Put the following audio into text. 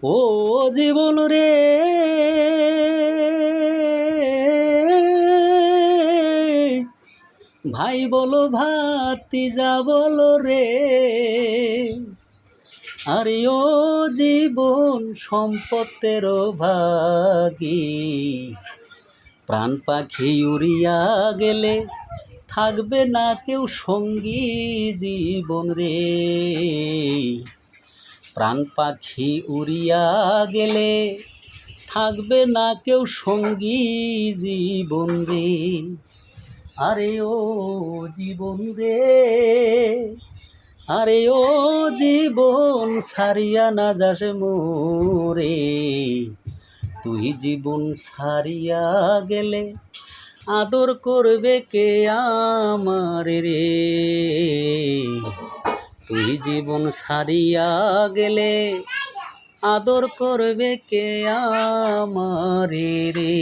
ও জীবন রে ভাই বলো ভাতিজা বলো রে, আরে ও জীবন সম্পত্তের ভাগী, প্রাণ পাখি উড়িয়া গেলে থাকবে না কেউ সঙ্গী জীবন রে। প্রাণ পাখি উড়িয়া গেলে থাকবে না কেউ সঙ্গী জীবন রে। আরে ও জীবন রে, আরে ও জীবন ছাড়িয়া না যাস মোরে, তুই জীবন ছাড়িয়া গেলে আদর করবে কে আমার রে। তুই জীবন ছাড়িয়া গেলে আদর করবে কে আমার রে।